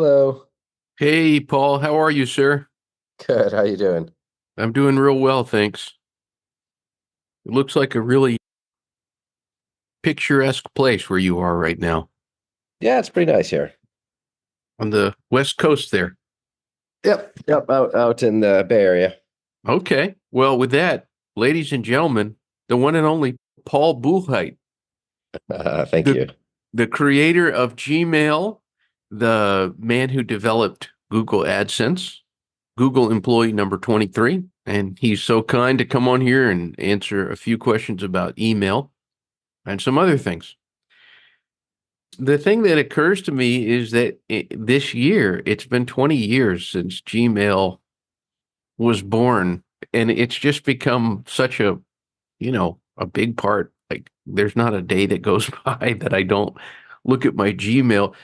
Hello. Hey, Paul, how are you, sir? Good. How you doing? I'm doing real well, thanks. It looks like a really picturesque place where you are right now Yeah, it's pretty nice here. on the West Coast there. Yep. Out in the Bay Area. Okay. Well, with that, ladies and gentlemen, the one and only Paul Buchheit, Thank the you. the creator of Gmail, the man who developed Google AdSense, Google employee number 23, and he's so kind to come on here and answer a few questions about email and some other things. The thing that occurs to me is that this year, it's been 20 years since Gmail was born, and it's just become such a big part. Like, there's not a day that goes by that I don't look at my Gmail.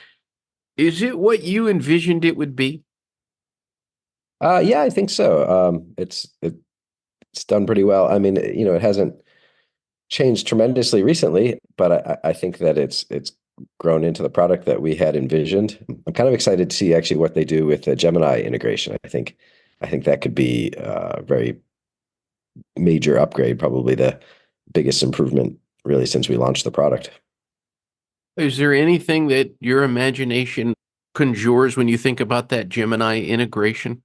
Is it what you envisioned it would be? Yeah, I think so. It's done pretty well. I mean, it hasn't changed tremendously recently, but I think that it's grown into the product that we had envisioned. I'm kind of excited to see actually what they do with the Gemini integration. I think that could be a very major upgrade, probably the biggest improvement really since we launched the product. Is there anything that your imagination conjures when you think about that Gemini integration?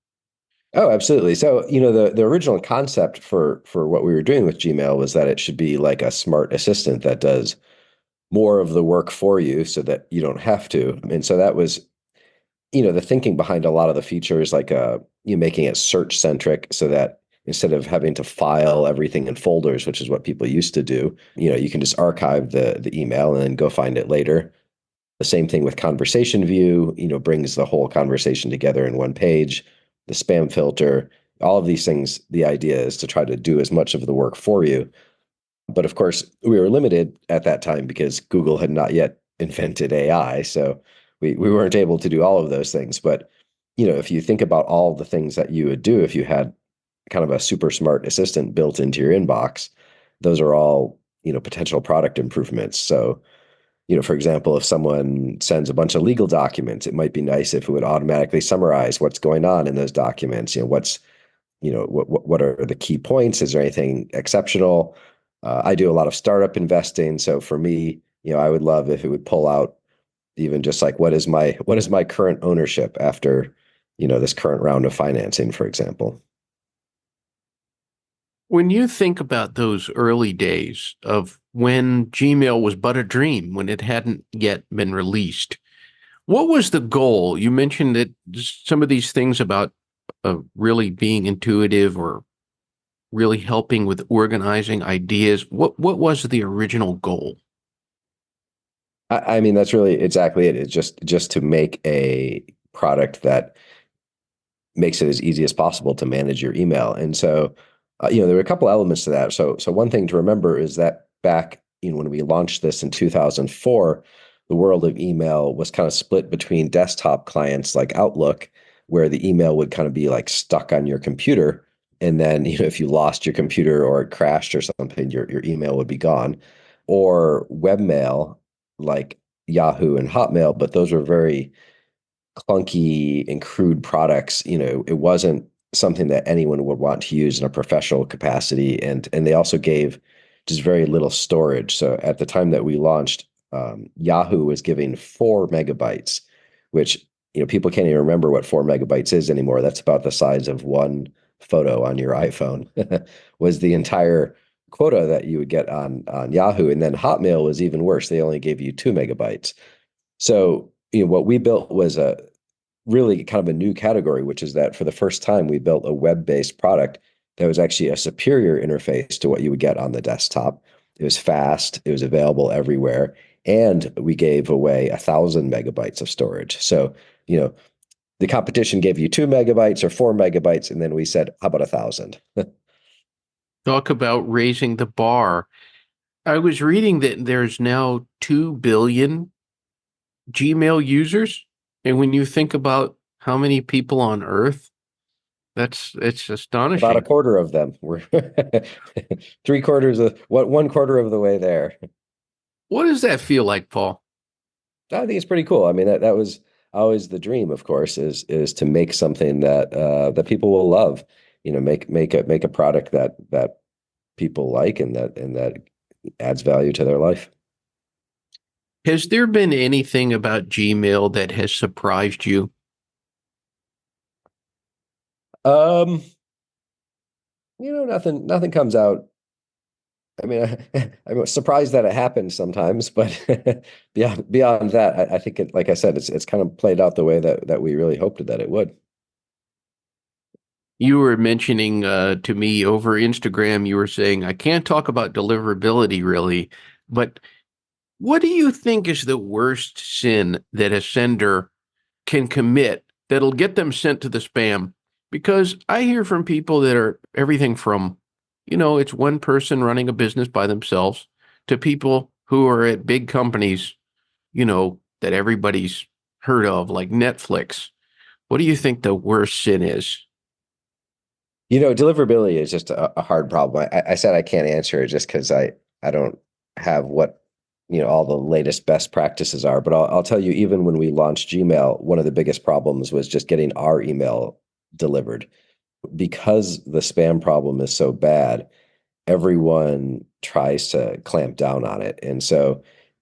Oh, absolutely. So, the original concept for what we were doing with Gmail was that it should be like a smart assistant that does more of the work for you so that you don't have to. And so that was, the thinking behind a lot of the features, like you making it search centric so that instead of having to file everything in folders, which is what people used to do, you can just archive the email and then go find it later. The same thing with conversation view, brings the whole conversation together in one page, the spam filter, all of these things. The idea is to try to do as much of the work for you. But of course, we were limited at that time because Google had not yet invented AI. So we weren't able to do all of those things. But, if you think about all the things that you would do if you had kind of a super smart assistant built into your inbox, those are all, potential product improvements. So, for example, if someone sends a bunch of legal documents, it might be nice if it would automatically summarize what's going on in those documents. What are the key points? Is there anything exceptional? I do a lot of startup investing, so for me, I would love if it would pull out even just like what is my current ownership after, this current round of financing, for example. When you think about those early days of when Gmail was but a dream, when it hadn't yet been released, what was the goal? You mentioned that some of these things about really being intuitive or really helping with organizing ideas. What was the original goal? I mean, that's really exactly it. It's just to make a product that makes it as easy as possible to manage your email. And so, there were a couple elements to that. So one thing to remember is that back, when we launched this in 2004, the world of email was kind of split between desktop clients like Outlook, where the email would kind of be like stuck on your computer. And then, if you lost your computer or it crashed or something, your email would be gone. Or webmail like Yahoo and Hotmail, but those were very clunky and crude products. It wasn't something that anyone would want to use in a professional capacity, and they also gave just very little storage. So at the time that we launched, Yahoo was giving 4 MB, which people can't even remember what 4 MB is anymore. That's about the size of one photo on your iPhone. Was the entire quota that you would get on Yahoo, and then Hotmail was even worse. They only gave you 2 MB. So, what we built was a really kind of a new category, which is that for the first time, we built a web-based product that was actually a superior interface to what you would get on the desktop. It was fast, it was available everywhere, and we gave away 1,000 MB of storage. So, you know, the competition gave you 2 MB or 4 MB, and then we said, how about 1,000? Talk about raising the bar. I was reading that there's now 2 billion Gmail users. And when you think about how many people on Earth, it's About a astonishing. quarter of them were 3/4 of what 1/4 of the way there. What does that feel like, Paul? I think it's pretty cool. I mean, that was always the dream, of course, is to make something that that people will love. Make a product that people like and that adds value to their life. Has there been anything about Gmail that has surprised you? Um, nothing comes out. I mean, I'm surprised that it happens sometimes, but beyond that, I think like I said, it's kind of played out the way that we really hoped that it would. You were mentioning to me over Instagram, you were saying, I can't talk about deliverability really, but what do you think is the worst sin that a sender can commit that'll get them sent to the spam? Because I hear from people that are everything from, it's one person running a business by themselves to people who are at big companies, that everybody's heard of, like Netflix. What do you think the worst sin is? Deliverability is just a hard problem. I said I can't answer it just because I don't have what all the latest best practices are. But I'll tell you, even when we launched Gmail, one of the biggest problems was just getting our email delivered because the spam problem is so bad. Everyone tries to clamp down on it, and so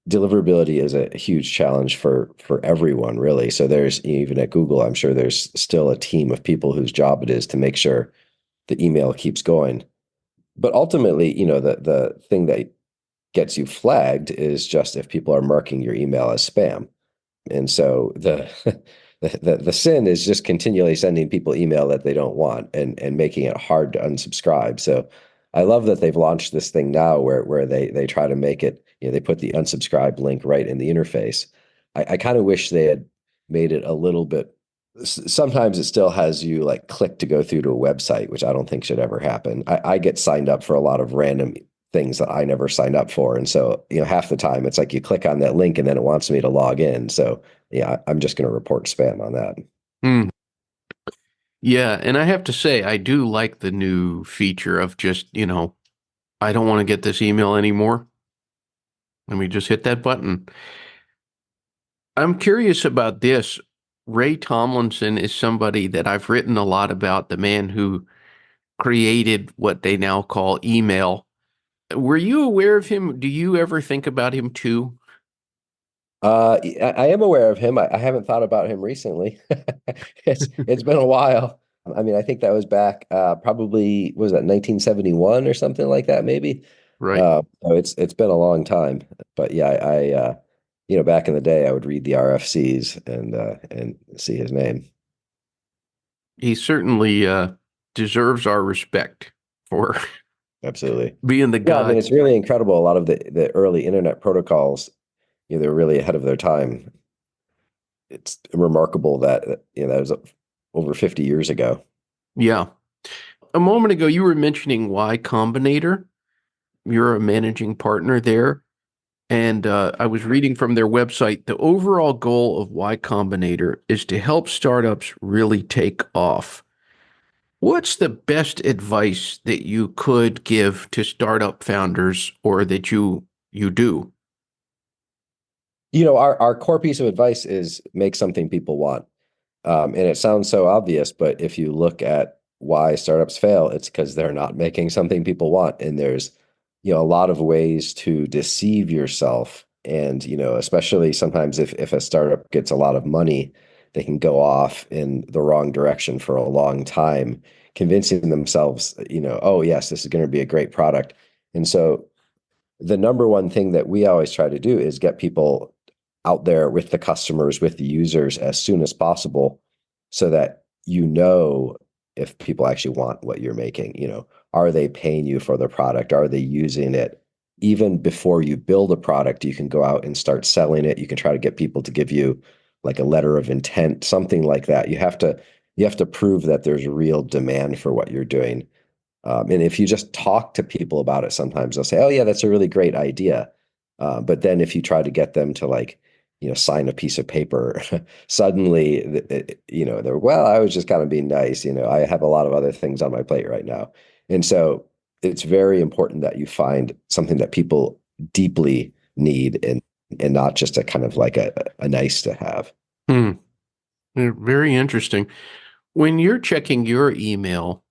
deliverability is a huge challenge for everyone, really. So there's even at Google, I'm sure there's still a team of people whose job it is to make sure the email keeps going. But ultimately, the thing that gets you flagged is just if people are marking your email as spam. And so the sin is just continually sending people email that they don't want and making it hard to unsubscribe. So I love that they've launched this thing now where they try to make it, they put the unsubscribe link right in the interface. I kind of wish they had made it a little bit. Sometimes it still has you like click to go through to a website, which I don't think should ever happen. I get signed up for a lot of random things that I never signed up for. And so, half the time it's like you click on that link and then it wants me to log in. So yeah, I'm just going to report spam on that. Hmm. Yeah, and I have to say, I do like the new feature of just, I don't want to get this email anymore. Let me just hit that button. I'm curious about this. Ray Tomlinson is somebody that I've written a lot about, the man who created what they now call email. Were you aware of him? Do you ever think about him too? I am aware of him. I haven't thought about him recently. It's been a while. I mean, I think that was back probably was that 1971 or something like that, maybe. Right. So it's been a long time. But yeah, back in the day, I would read the RFCs and see his name. He certainly deserves our respect for Absolutely. being the Yeah, I mean, guy. it's really incredible. A lot of the early internet protocols, they're really ahead of their time. It's remarkable that that was over 50 years ago. Yeah. A moment ago, you were mentioning Y Combinator. You're a managing partner there. And I was reading from their website, the overall goal of Y Combinator is to help startups really take off. What's the best advice that you could give to startup founders or that you do? Our core piece of advice is make something people want. And it sounds so obvious, but if you look at why startups fail, it's because they're not making something people want. And there's, a lot of ways to deceive yourself. And, especially sometimes if a startup gets a lot of money, they can go off in the wrong direction for a long time, convincing themselves, oh, yes, this is going to be a great product. And so the number one thing that we always try to do is get people out there with the customers, with the users as soon as possible so that if people actually want what you're making. Are they paying you for the product? Are they using it? Even before you build a product, you can go out and start selling it. You can try to get people to give you like a letter of intent, something like that. You have to prove that there's real demand for what you're doing. And if you just talk to people about it, sometimes they'll say, "Oh yeah, that's a really great idea." But then if you try to get them to like, sign a piece of paper, suddenly, they're, well, I was just kind of being nice. I have a lot of other things on my plate right now. And so it's very important that you find something that people deeply need and not just a kind of like a nice to have. Hmm. Very interesting. When you're checking your email,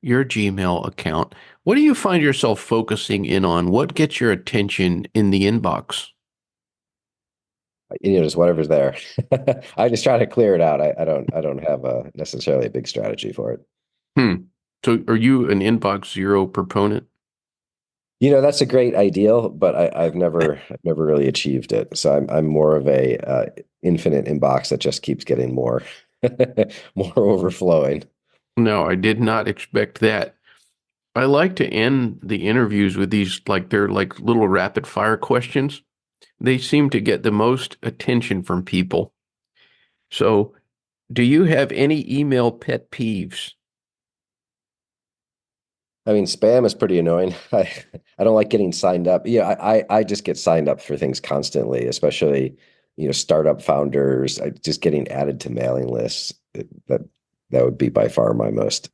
your Gmail account, what do you find yourself focusing in on? What gets your attention in the inbox? Just whatever's there. I just try to clear it out. I don't have a necessarily a big strategy for it. Hmm. So are you an inbox zero proponent? That's a great ideal, but I've never really achieved it. So I'm more of a infinite inbox that just keeps getting more more overflowing. No, I did not expect that. I like to end the interviews with these, like they're like little rapid fire questions. They seem to get the most attention from people. So, do you have any email pet peeves? I mean, spam is pretty annoying. I don't like getting signed up. Yeah, I just get signed up for things constantly, especially, startup founders. Just getting added to mailing lists. That would be by far my most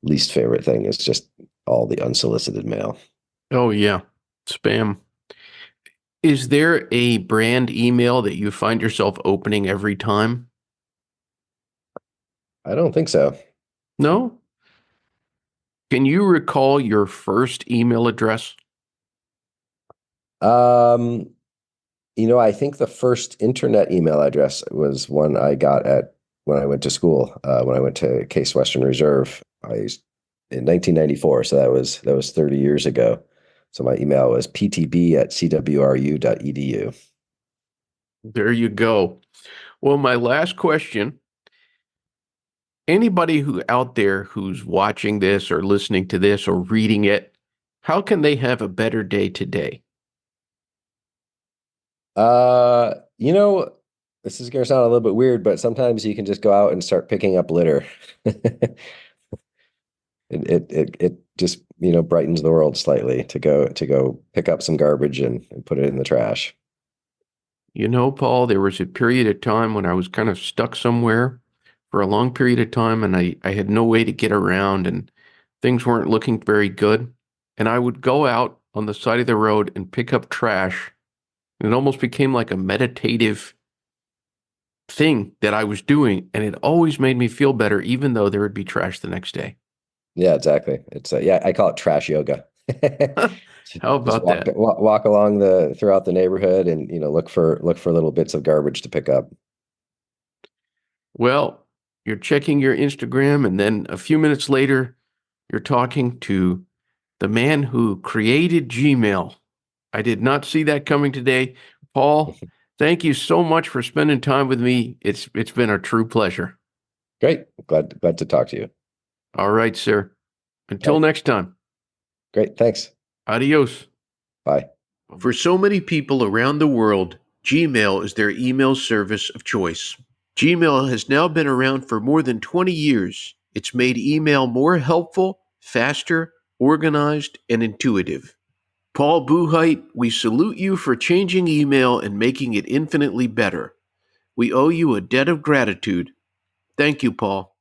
least favorite thing is just all the unsolicited mail. Oh, yeah, spam. Is there a brand email that you find yourself opening every time? I don't think so. No? Can you recall your first email address? Um, I think the first internet email address was one I got at when I went to school. When I went to Case Western Reserve, in 1994. So that was 30 years ago. So my email was ptb@cwru.edu. There you go. Well, my last question, anybody who out there who's watching this or listening to this or reading it, how can they have a better day today? Uh, you know, this is gonna sound a little bit weird, but sometimes you can just go out and start picking up litter. It just brightens the world slightly to go pick up some garbage and put it in the trash. You know, Paul, there was a period of time when I was kind of stuck somewhere for a long period of time and I had no way to get around and things weren't looking very good. And I would go out on the side of the road and pick up trash. And it almost became like a meditative thing that I was doing. And it always made me feel better, even though there would be trash the next day. Yeah, exactly. It's yeah, I call it trash yoga. How Just about walk that? walk along the throughout the neighborhood and look for little bits of garbage to pick up. Well, you're checking your Instagram, and then a few minutes later, you're talking to the man who created Gmail. I did not see that coming today. Paul, thank you so much for spending time with me. It's been a true pleasure. Great. Glad to talk to you. All right, sir. All Until right. next time. Great. Thanks. Adios. Bye. For so many people around the world, Gmail is their email service of choice. Gmail has now been around for more than 20 years. It's made email more helpful, faster, organized, and intuitive. Paul Buchheit, we salute you for changing email and making it infinitely better. We owe you a debt of gratitude. Thank you, Paul.